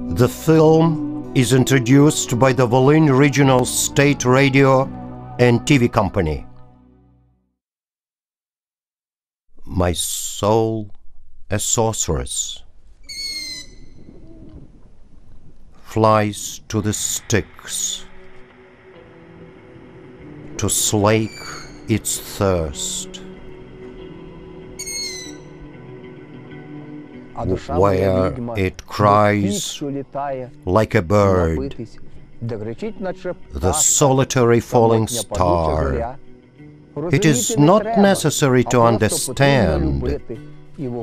The film is introduced by the Volyn Regional State Radio and TV Company. My soul, a sorceress, flies to the Styx to slake its thirst, where it cries like a bird, the solitary falling star. It is not necessary to understand,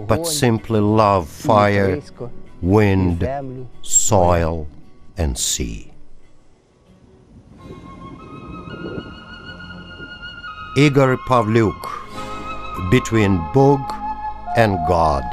but simply love fire, wind, soil, and sea. Igor Pavlyuk, between Bog and God.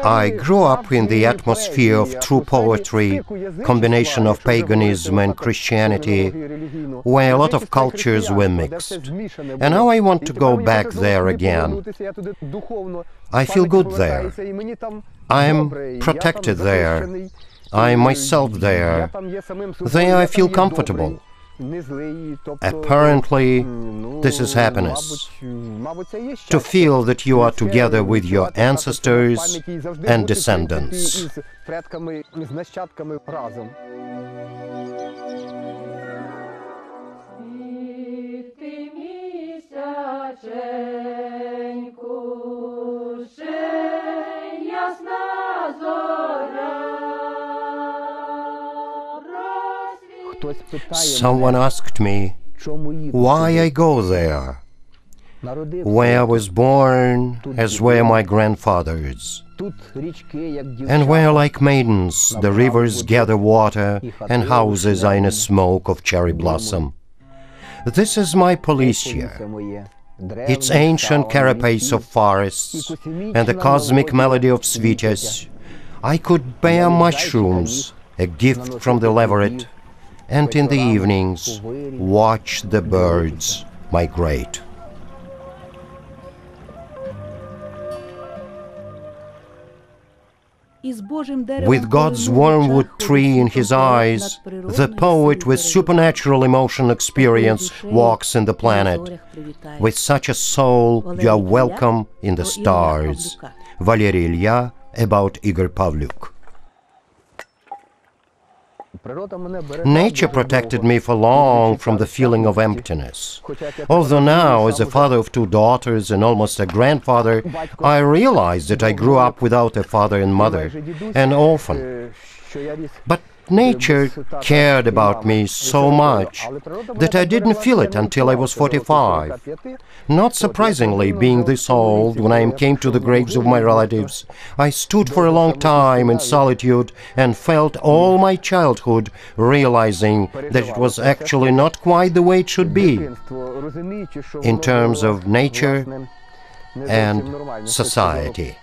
I grew up in the atmosphere of true poetry, combination of paganism and Christianity, where a lot of cultures were mixed. And now I want to go back there again. I feel good there. I am protected there. I am myself there. There I feel comfortable. Apparently, this is happiness, to feel that you are together with your ancestors and descendants. Someone asked me why I go there. Where I was born, as were my grandfathers, and where, like maidens, the rivers gather water and houses are in a smoke of cherry blossom. This is my Polisya, its ancient carapace of forests and the cosmic melody of svites. I could bear mushrooms, a gift from the leveret, and in the evenings watch the birds migrate. With God's wormwood tree in his eyes, the poet with supernatural emotional experience walks in the planet. With such a soul, you are welcome in the stars. Valery Ilya about Igor Pavlyuk. Nature protected me for long from the feeling of emptiness. Although now, as a father of two daughters and almost a grandfather, I realize that I grew up without a father and mother, an orphan. But nature cared about me so much that I didn't feel it until I was 45. Not surprisingly, being this old, when I came to the graves of my relatives, I stood for a long time in solitude and felt all my childhood, realizing that it was actually not quite the way it should be, in terms of nature and society.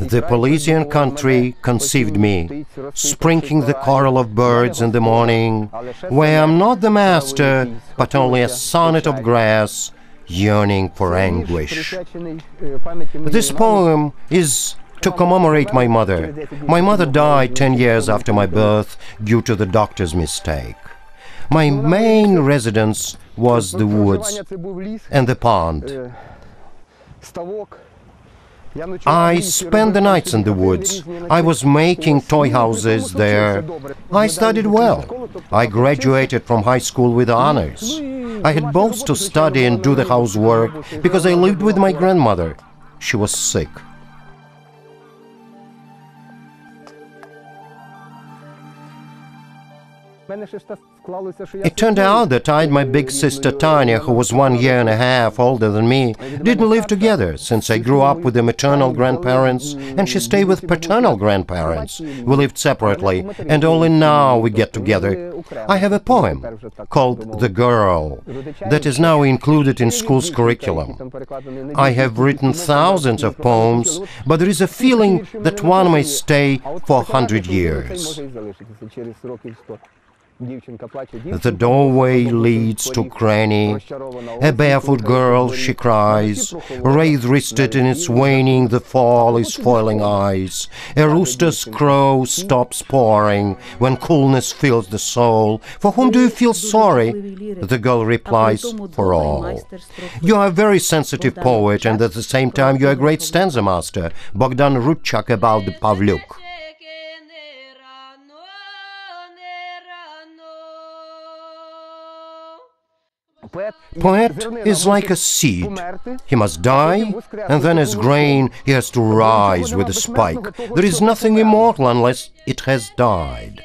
The Polesian country conceived me, sprinkling the choral of birds in the morning, where I'm not the master, but only a sonnet of grass, yearning for anguish. This poem is to commemorate my mother. My mother died 10 years after my birth due to the doctor's mistake. My main residence was the woods and the pond. I spent the nights in the woods. I was making toy houses there. I studied well. I graduated from high school with honors. I had both to study and do the housework because I lived with my grandmother. She was sick. It turned out that I and my big sister Tanya, who was 1 year and a half older than me, didn't live together, since I grew up with the maternal grandparents and she stayed with paternal grandparents. We lived separately, and only now we get together. I have a poem called The Girl that is now included in school's curriculum. I have written thousands of poems, but there is a feeling that one may stay for 100 years. The doorway leads to cranny. A barefoot girl, she cries. Wraith-wristed in its waning, the fall is foiling eyes. A rooster's crow stops pouring when coolness fills the soul. For whom do you feel sorry? The girl replies, for all. You are a very sensitive poet, and at the same time you are a great stanza master. Bogdan Rudchak about the Pavlyuk. Poet is like a seed. He must die, and then as grain he has to rise with a spike. There is nothing immortal unless it has died.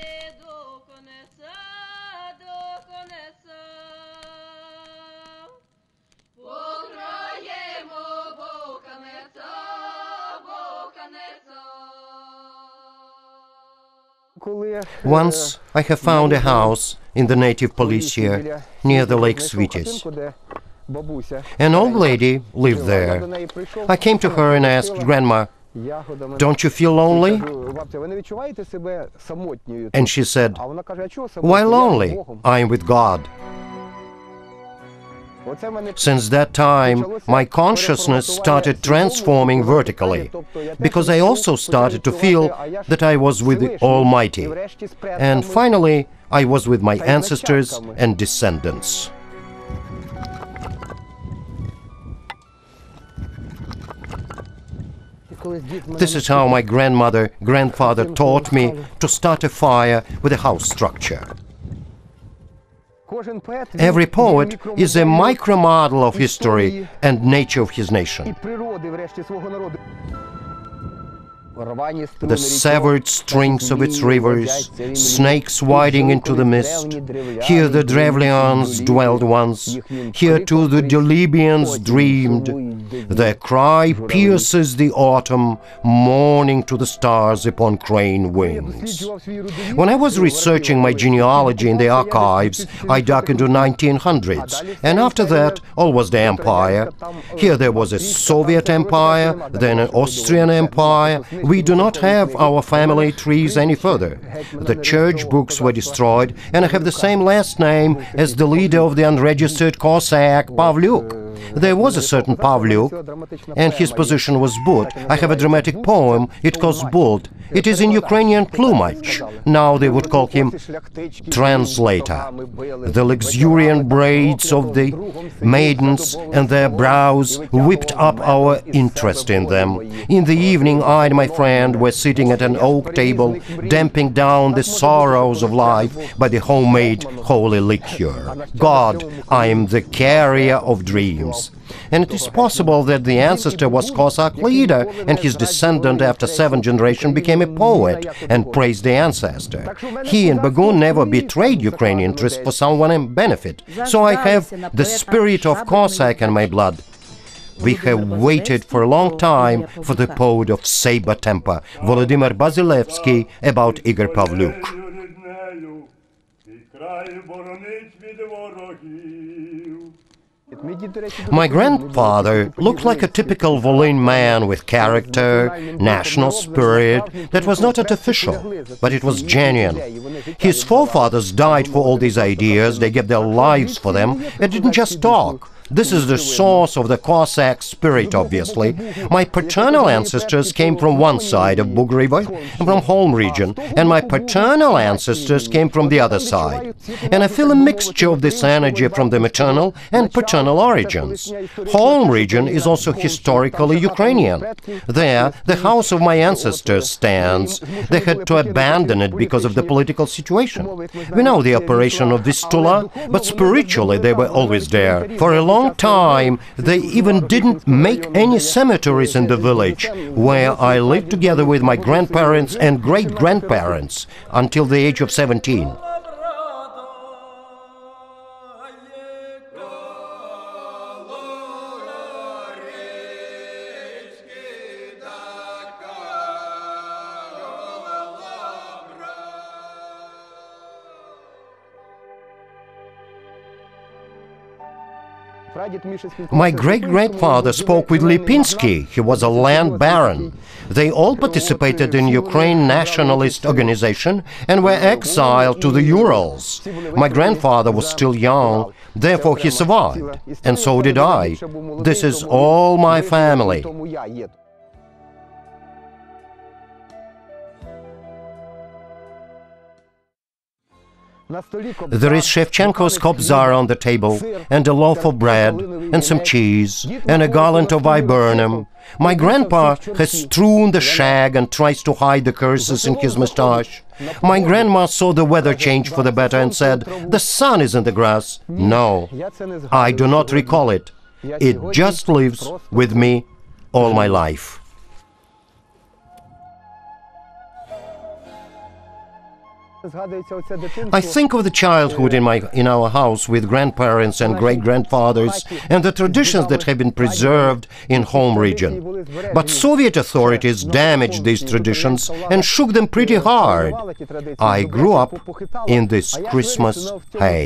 Once I have found a house in the native police here, near the Lake Svitis. An old lady lived there. I came to her and asked, Grandma, don't you feel lonely? And she said, why lonely? I am with God. Since that time, my consciousness started transforming vertically, because I also started to feel that I was with the Almighty. And finally, I was with my ancestors and descendants. This is how my grandfather taught me to start a fire with a house structure. Every poet is a micro-model of history and nature of his nation. The severed strings of its rivers, snakes winding into the mist. Here the Drevlians dwelled once, here too the Delibians dreamed. Their cry pierces the autumn, mourning to the stars upon crane wings. When I was researching my genealogy in the archives, I dug into 1900s, and after that all was the empire. Here there was a Soviet empire, then an Austrian empire. We do not have our family trees any further. The church books were destroyed, and I have the same last name as the leader of the unregistered Cossack, Pavlyuk. There was a certain Pavlyuk, and his position was Bud. I have a dramatic poem, it calls Bud. It is in Ukrainian plumage. Now they would call him translator. The luxuriant braids of the maidens and their brows whipped up our interest in them. In the evening, I and my friend were sitting at an oak table, damping down the sorrows of life by the homemade holy liquor. God, I am the carrier of dreams. And it is possible that the ancestor was Cossack leader, and his descendant after 7 generations became a poet and praised the ancestor. He and Bogom never betrayed Ukrainian interest for someone's benefit. So I have the spirit of Cossack in my blood. We have waited for a long time for the poet of saber temper, Volodymyr Bazilevsky, about Igor Pavlyuk. My grandfather looked like a typical Volyn man with character, national spirit that was not artificial, but it was genuine. His forefathers died for all these ideas, they gave their lives for them, they didn't just talk. This is the source of the Cossack spirit, obviously. My paternal ancestors came from one side of Bug River, from Holm region, and my paternal ancestors came from the other side. And I feel a mixture of this energy from the maternal and paternal origins. Holm region is also historically Ukrainian. There, the house of my ancestors stands. They had to abandon it because of the political situation. We know the operation of Vistula, but spiritually they were always there. For a long time, they even didn't make any cemeteries in the village, where I lived together with my grandparents and great-grandparents until the age of 17. My great-grandfather spoke with Lipinski. He was a land baron. They all participated in Ukraine nationalist organization and were exiled to the Urals. My grandfather was still young, therefore he survived, and so did I. This is all my family. There is Shevchenko's Kobzar on the table, and a loaf of bread, and some cheese, and a garland of viburnum. My grandpa has strewn the shag and tries to hide the curses in his moustache. My grandma saw the weather change for the better and said, "The sun is in the grass." No, I do not recall it. It just lives with me all my life. I think of the childhood in our house with grandparents and great-grandfathers and the traditions that have been preserved in home region. But Soviet authorities damaged these traditions and shook them pretty hard. I grew up in this Christmas hay.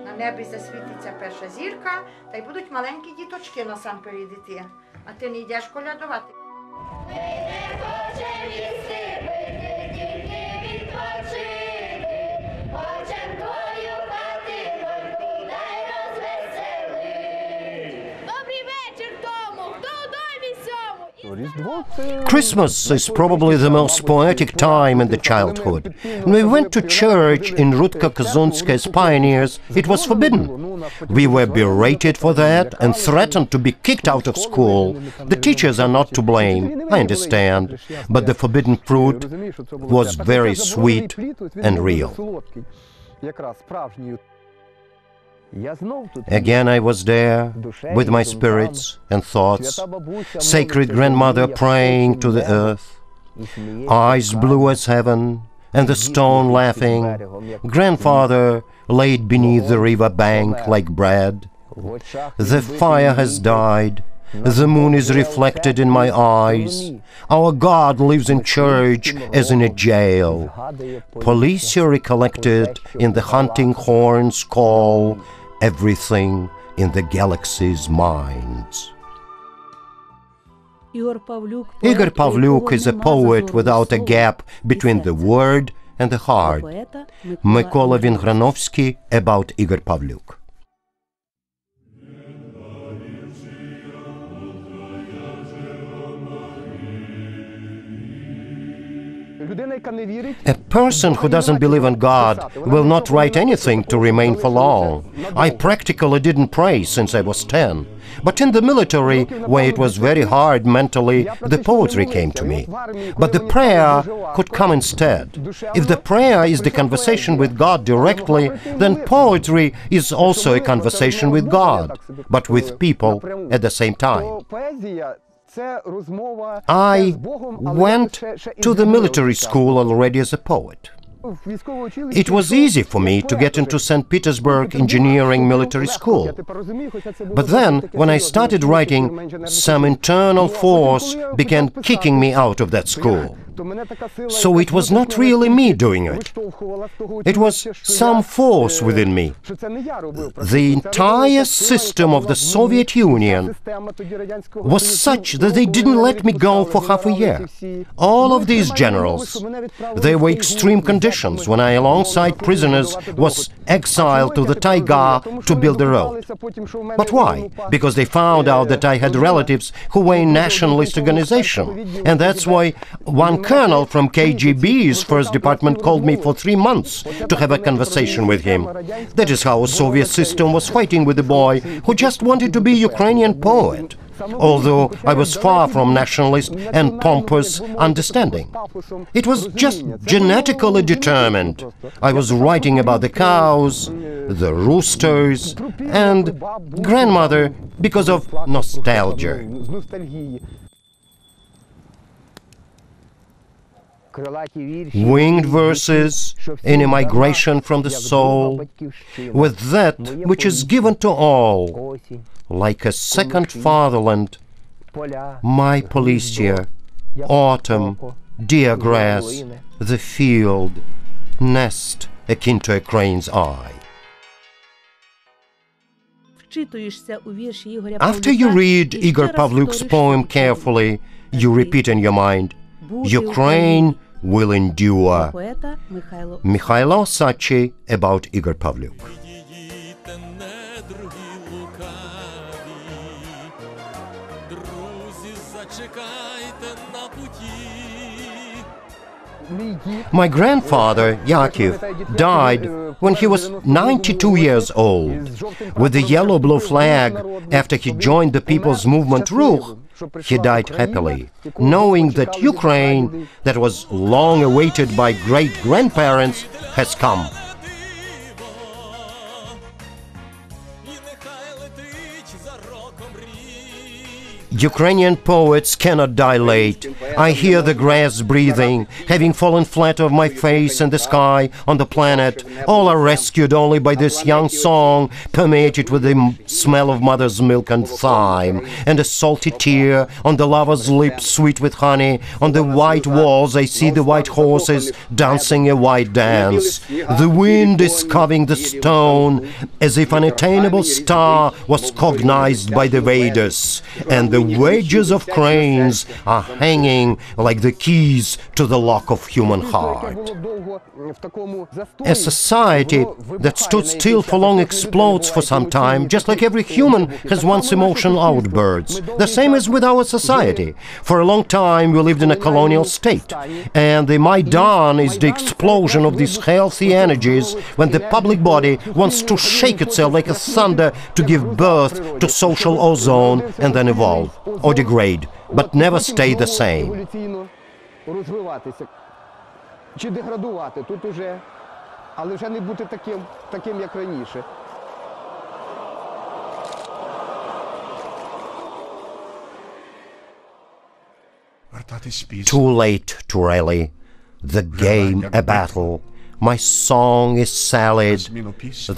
На небі засвітиться перша зірка, та й будуть маленькі діточки насамперед іти. А ти не йдеш колядувати. Ми не хочем їсти, пити, тільки відпочити. Хочем твою хатинку, дай розвесели. Добрий вечір тому, хто у домі сьому. Christmas is probably the most poetic time in the childhood. When we went to church in Rudka Kazunska as pioneers, it was forbidden. We were berated for that and threatened to be kicked out of school. The teachers are not to blame, I understand, but the forbidden fruit was very sweet and real. Again I was there, with my spirits and thoughts, sacred grandmother praying to the earth, eyes blue as heaven, and the stone laughing, grandfather laid beneath the river bank like bread. The fire has died, the moon is reflected in my eyes, our God lives in church as in a jail. Police are recollected in the hunting horn's call, everything in the galaxy's minds. Igor Pavlyuk is a poet without a gap between the word and the heart. Mykola Vingranovsky about Igor Pavlyuk. A person who doesn't believe in God will not write anything to remain for long. I practically didn't pray since I was 10. But in the military, where it was very hard mentally, the poetry came to me. But the prayer could come instead. If the prayer is the conversation with God directly, then poetry is also a conversation with God, but with people at the same time. I went to the military school already as a poet. It was easy for me to get into St. Petersburg Engineering Military School. But then, when I started writing, some internal force began kicking me out of that school. So it was not really me doing it. It was some force within me. The entire system of the Soviet Union was such that they didn't let me go for half a year. All of these generals, there were extreme conditions when I, alongside prisoners, was exiled to the taiga to build a road. But why? Because they found out that I had relatives who were in nationalist organization. And that's why one colonel from KGB's first department called me for 3 months to have a conversation with him. That is how a Soviet system was fighting with a boy who just wanted to be a Ukrainian poet, although I was far from nationalist and pompous understanding. It was just genetically determined. I was writing about the cows, the roosters, and grandmother because of nostalgia. Winged verses in a migration from the soul, with that which is given to all, like a second fatherland, my Polisia, autumn, dear grass, the field, nest, akin to a crane's eye. After you read Igor Pavluk's poem carefully, you repeat in your mind, Ukraine will endure. Mikhailo Sachi about Igor Pavlyuk. My grandfather, Yakov, died when he was 92 years old. With the yellow-blue flag, after he joined the people's movement Ruch, he died happily, knowing that Ukraine, that was long awaited by great-grandparents, has come. Ukrainian poets cannot dilate. I hear the grass breathing, having fallen flat of my face in the sky, on the planet. All are rescued only by this young song, permeated with the smell of mother's milk and thyme, and a salty tear on the lover's lips, sweet with honey. On the white walls I see the white horses dancing a white dance. The wind is covering the stone, as if an attainable star was cognized by the Vedas, and the wedges of cranes are hanging like the keys to the lock of human heart. A society that stood still for long explodes for some time, just like every human has once emotional outbursts. The same is with our society. For a long time we lived in a colonial state, and the Maidan is the explosion of these healthy energies when the public body wants to shake itself like a thunder to give birth to social ozone and then evolve or degrade, but never stay the same. Чи деградувати тут уже, але вже не бути таким, як раніше. Too late to rally, the game a battle. My song is sallied,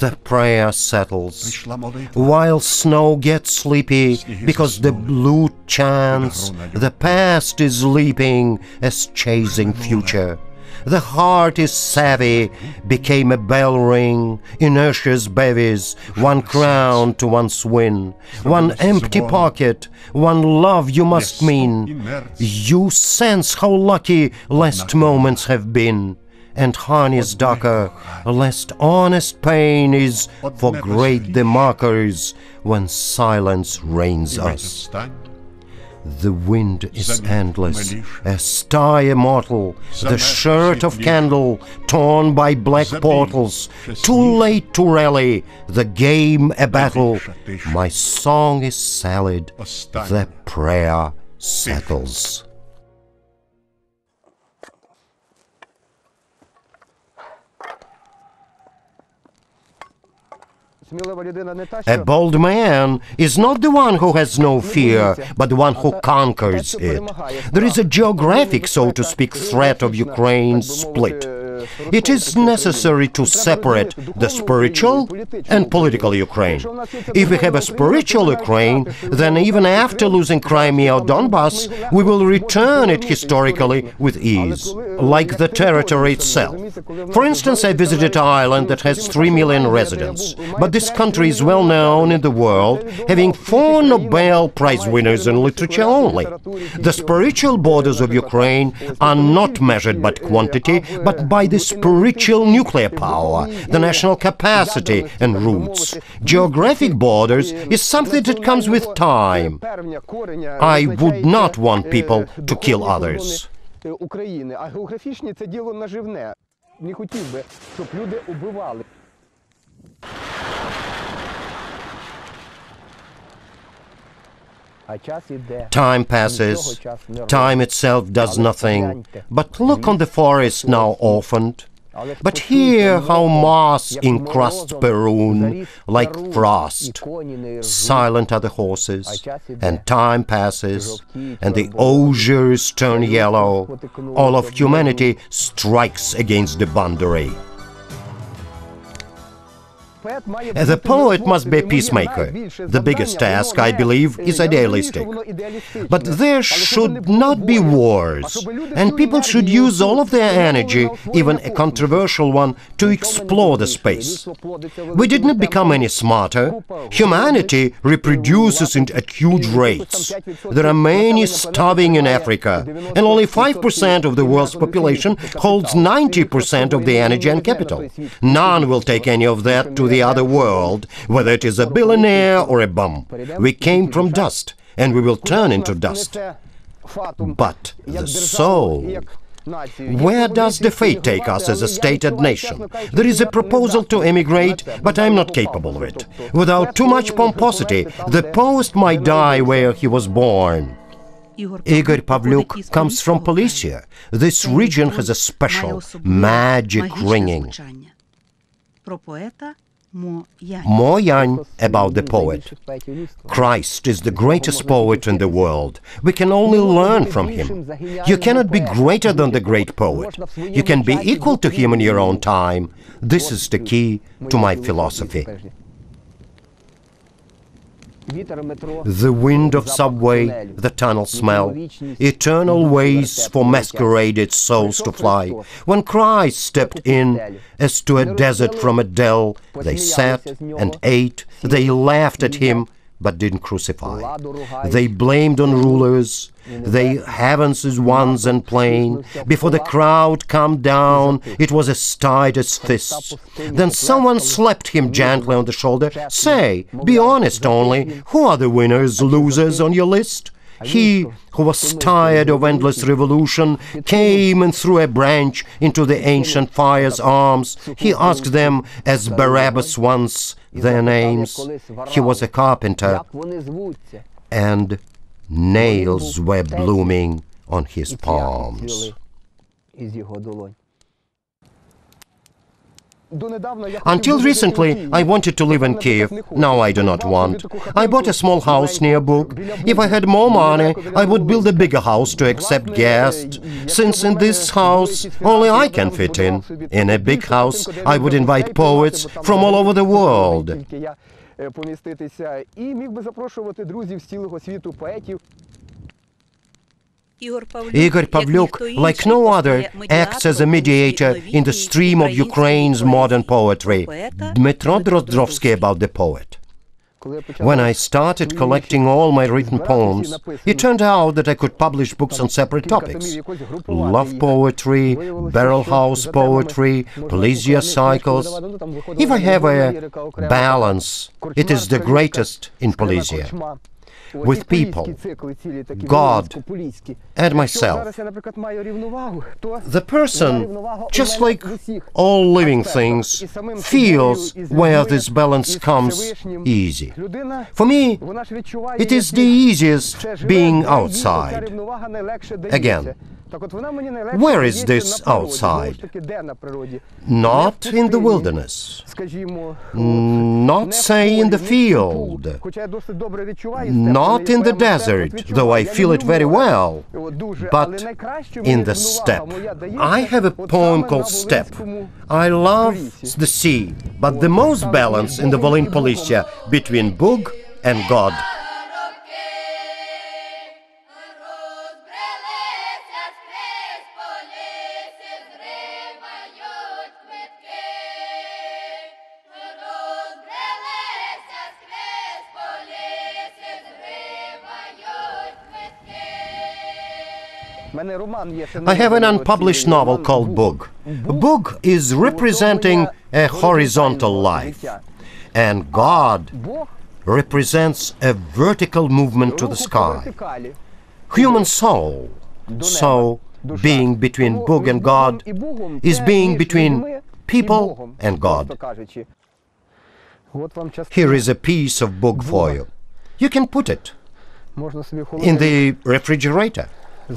the prayer settles. While snow gets sleepy, because the blue chants, the past is leaping as chasing future. The heart is savvy, became a bell ring, inertia's bevies, one crown to one's win, one empty pocket, one love you must mean. You sense how lucky last moments have been, and honey's darker, lest honest pain is for great the markers when silence reigns us. The wind is endless, a star immortal, the shirt of candle torn by black portals. Too late to rally, the game a battle. My song is sallied, the prayer settles. A bold man is not the one who has no fear, but the one who conquers it. There is a geographic, so to speak, threat of Ukraine's split. It is necessary to separate the spiritual and political Ukraine. If we have a spiritual Ukraine, then even after losing Crimea or Donbass, we will return it historically with ease, like the territory itself. For instance, I visited an island that has 3 million residents, but this country is well known in the world, having 4 Nobel Prize winners in literature only. The spiritual borders of Ukraine are not measured by quantity, but by the spiritual nuclear power, the national capacity and roots. Geographic borders is something that comes with time. I would not want people to kill others. Time passes, time itself does nothing, but look on the forest now orphaned. But hear how moss encrusts Perun like frost. Silent are the horses, and time passes, and the osiers turn yellow. All of humanity strikes against the boundary. The poet must be a peacemaker. The biggest task, I believe, is idealistic. But there should not be wars, and people should use all of their energy, even a controversial one, to explore the space. We did not become any smarter. Humanity reproduces at huge rates. There are many starving in Africa, and only 5% of the world's population holds 90% of the energy and capital. None will take any of that to the other world, whether it is a billionaire or a bum. We came from dust, and we will turn into dust. But the soul, where does the fate take us as a stated nation? There is a proposal to emigrate, but I am not capable of it. Without too much pomposity, the poet might die where he was born. Igor Pavlyuk comes from Policia. This region has a special, magic ringing. Moyan about the poet. Christ is the greatest poet in the world. We can only learn from him. You cannot be greater than the great poet. You can be equal to him in your own time. This is the key to my philosophy. The wind of subway, the tunnel smell, eternal ways for masqueraded souls to fly. When Christ stepped in, as to a desert from a dell, they sat and ate, they laughed at him, but didn't crucify. They blamed on rulers, they heavens is ones and plain. Before the crowd calmed down, it was as tight as fists. Then someone slapped him gently on the shoulder. Say, be honest only, who are the winners, losers on your list? He who was tired of endless revolution came and threw a branch into the ancient fire's arms. He asked them, as Barabbas once, their names. He was a carpenter, and nails were blooming on his palms. Until recently, I wanted to live in Kiev. Now I do not want. I bought a small house near Bug. If I had more money, I would build a bigger house to accept guests, since in this house only I can fit in. In a big house, I would invite poets from all over the world. Igor Pavlyuk, like no other, acts as a mediator in the stream of Ukraine's modern poetry. Dmytro Drozdovsky about the poet. When I started collecting all my written poems, it turned out that I could publish books on separate topics. Love poetry, barrel house poetry, Policia cycles. If I have a balance, it is the greatest in Policia. With people, God, and myself. The person, just like all living things, feels where this balance comes easy. For me, it is the easiest being outside. Again, where is this outside? Not in the wilderness, not, say, in the field, not in the desert, though I feel it very well, but in the steppe. I have a poem called Steppe. I love the sea, but the most balance in the Volyn Policia between Bug and God. I have an unpublished novel called Bug. Bug is representing a horizontal life, and God represents a vertical movement to the sky. Human soul, so being between Bug and God, is being between people and God. Here is a piece of Bug for you. You can put it in the refrigerator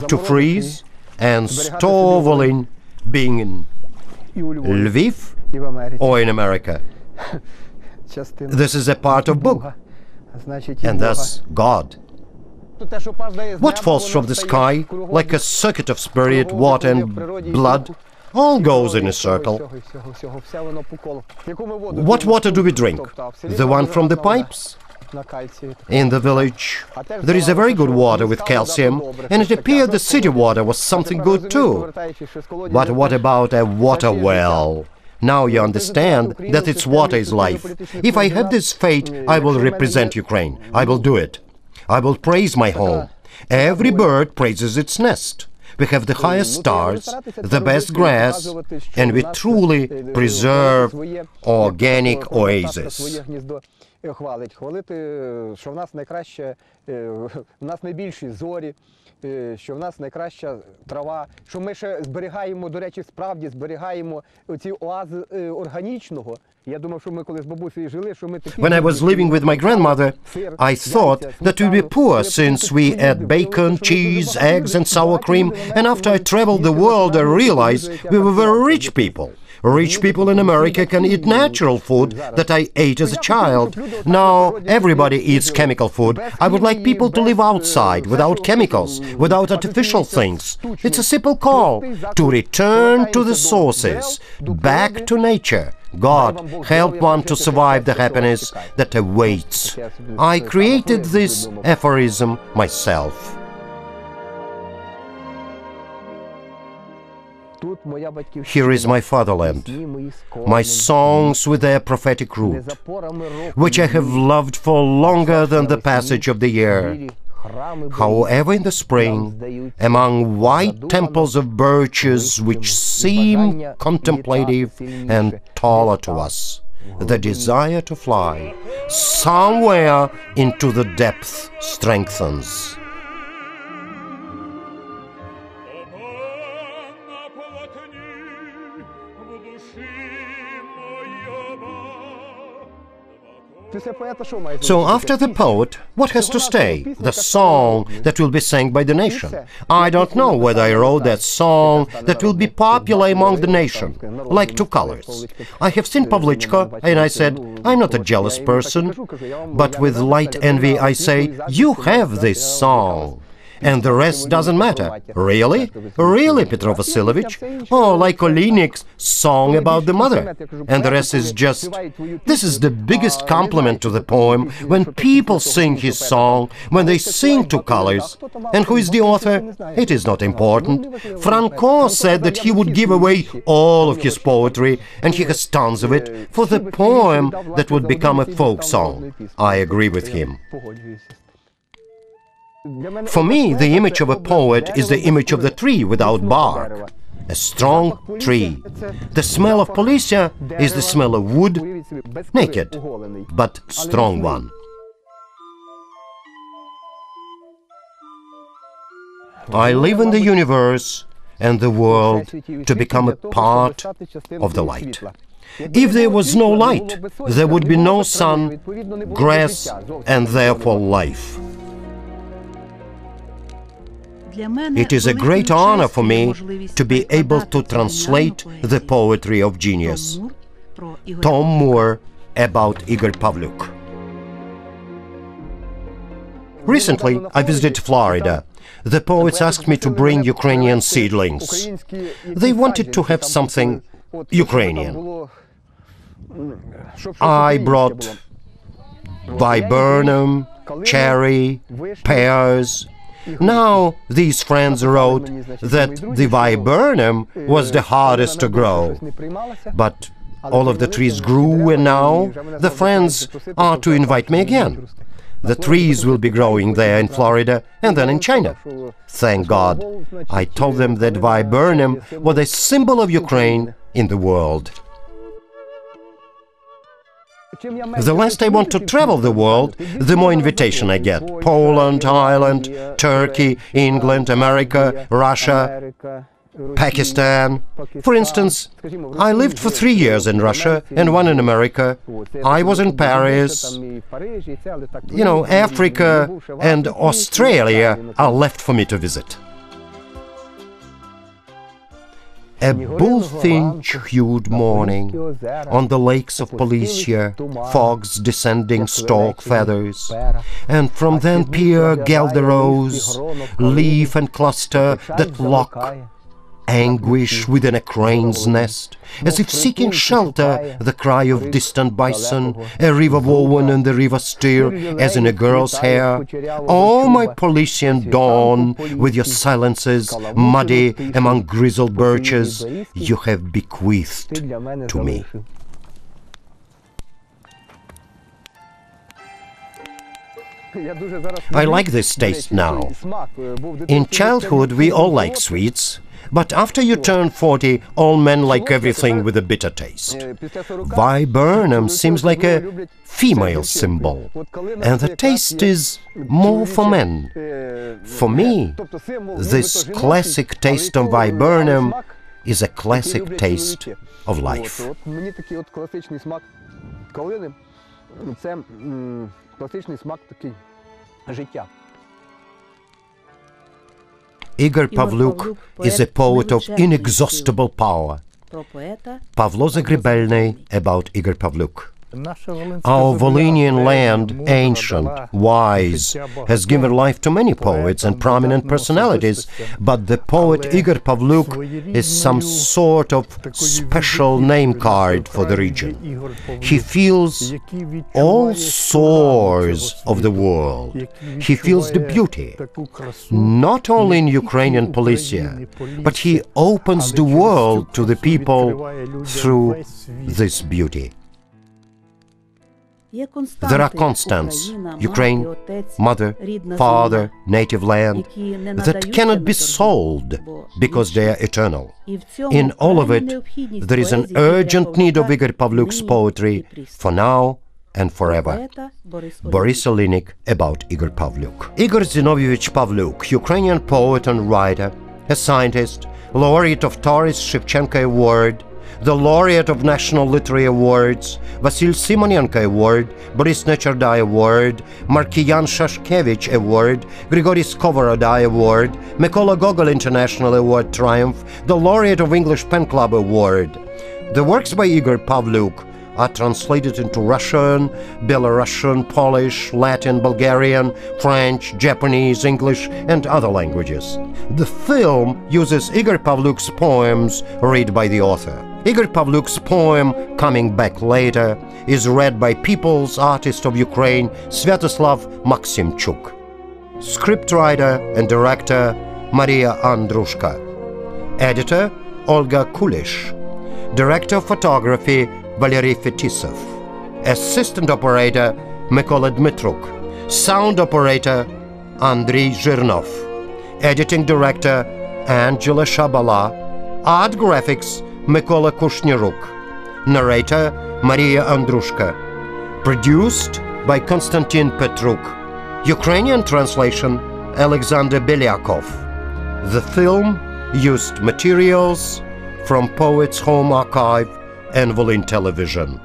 to freeze and store Volyn, being in Lviv or in America. This is a part of Bug, and thus God. What falls from the sky like a circuit of spirit, water and blood? All goes in a circle. What water do we drink? The one from the pipes? In the village, there is a very good water with calcium, and it appeared the city water was something good too. But what about a water well? Now you understand that its water is life. If I have this fate, I will represent Ukraine. I will do it. I will praise my home. Every bird praises its nest. We have the highest stars, the best grass, and we truly preserve organic oasis. Хвалити, що в нас найкраще, в нас найбільші зорі, що в нас найкраща трава, що ми ще зберігаємо, до речі, справді зберігаємо ці оази органічного. Я думав, що ми коли з бабусею жили, що ми такі... When I was living with my grandmother, I thought that we'd be poor since we ate bacon, cheese, eggs and sour cream, and after I traveled the world I realized we were very rich people. Rich people in America can eat natural food that I ate as a child. Now everybody eats chemical food. I would like people to live outside, without chemicals, without artificial things. It's a simple call to return to the sources, back to nature. God, help one to survive the happiness that awaits. I created this aphorism myself. Here is my fatherland, my songs with their prophetic root, which I have loved for longer than the passage of the year. However, in the spring, among white temples of birches which seem contemplative and taller to us, the desire to fly somewhere into the depth strengthens. So after the poet, what has to stay? The song that will be sang by the nation. I don't know whether I wrote that song that will be popular among the nation, like Two Colors. I have seen Pavlyuk, and I said, I'm not a jealous person, but with light envy I say, you have this song. And the rest doesn't matter. Really? Really, Petro Vasilovich? Oh, like Olinik's song about the mother. And the rest is just... This is the biggest compliment to the poem, when people sing his song, when they sing Two Colors. And who is the author? It is not important. Franco said that he would give away all of his poetry, and he has tons of it, for the poem that would become a folk song. I agree with him. For me, the image of a poet is the image of the tree without bark. A strong tree. The smell of Polisia is the smell of wood, naked, but strong one. I live in the universe and the world to become a part of the light. If there was no light, there would be no sun, grass, and therefore life. It is a great honor for me to be able to translate the poetry of genius. Tom Moore about Igor Pavlyuk. Recently, I visited Florida. The poets asked me to bring Ukrainian seedlings. They wanted to have something Ukrainian. I brought viburnum, cherry, pears. Now, these friends wrote that the viburnum was the hardest to grow. But all of the trees grew, and now the friends are to invite me again. The trees will be growing there in Florida and then in China. Thank God. I told them that viburnum was a symbol of Ukraine in the world. The less I want to travel the world, the more invitation I get. Poland, Ireland, Turkey, England, America, Russia, Pakistan. For instance, I lived for 3 years in Russia and 1 in America. I was in Paris. You know, Africa and Australia are left for me to visit. A bullfinch-hued morning, on the lakes of Polisia, fog's descending stork feathers, and from then peer Gelderose, leaf and cluster that lock anguish within a crane's nest, as if seeking shelter, the cry of distant bison, a river woven in the river steer, as in a girl's hair. Oh, my Paulician dawn, with your silences, muddy among grizzled birches, you have bequeathed to me. I like this taste now. In childhood, we all like sweets. But after you turn 40, all men like everything with a bitter taste. Viburnum seems like a female symbol, and the taste is more for men. For me, this classic taste of viburnum is a classic taste of life. Ігор Павлюк is a poet of inexhaustible power. Pavlo Zagrebelny about Ігор Павлюк. Our Volhynian land, ancient, wise, has given life to many poets and prominent personalities, but the poet Ігор Павлюк is some sort of special name card for the region. He feels all sores of the world. He feels the beauty, not only in Ukrainian Policia, but he opens the world to the people through this beauty. There are constants, Ukraine, mother, father, native land, that cannot be sold because they are eternal. In all of it, there is an urgent need of Ігор Павлюк's poetry for now and forever. Boris Olinik about Ігор Павлюк. Igor Zinovyevich Pavlyuk, Ukrainian poet and writer, a scientist, laureate of Taras Shevchenko Award, the laureate of National Literary Awards, Vasil Simonenko Award, Boris Necherdai Award, Markiyan Shashkevich Award, Grigory Skovoroda Award, Mykola Gogol International Award Triumph, the laureate of English Pen Club Award. The works by Ігор Павлюк are translated into Russian, Belarusian, Polish, Latin, Bulgarian, French, Japanese, English, and other languages. The film uses Ігор Павлюk's poems read by the author. Ігор Павлюk's poem, Coming Back Later, is read by People's Artist of Ukraine, Sviatoslav Maksimchuk. Scriptwriter and director, Maria Andrushka. Editor, Olga Kulish. Director of Photography, Valery Fetisov. Assistant Operator, Mykola Dmitruk. Sound Operator, Andriy Zhirnov. Editing Director, Angela Shabala. Art Graphics, Mykola Kushniruk. Narrator, Maria Andrushka. Produced by Konstantin Petruk. Ukrainian translation, Alexander Belyakov. The film used materials from Poets' Home Archive and Volyn Television.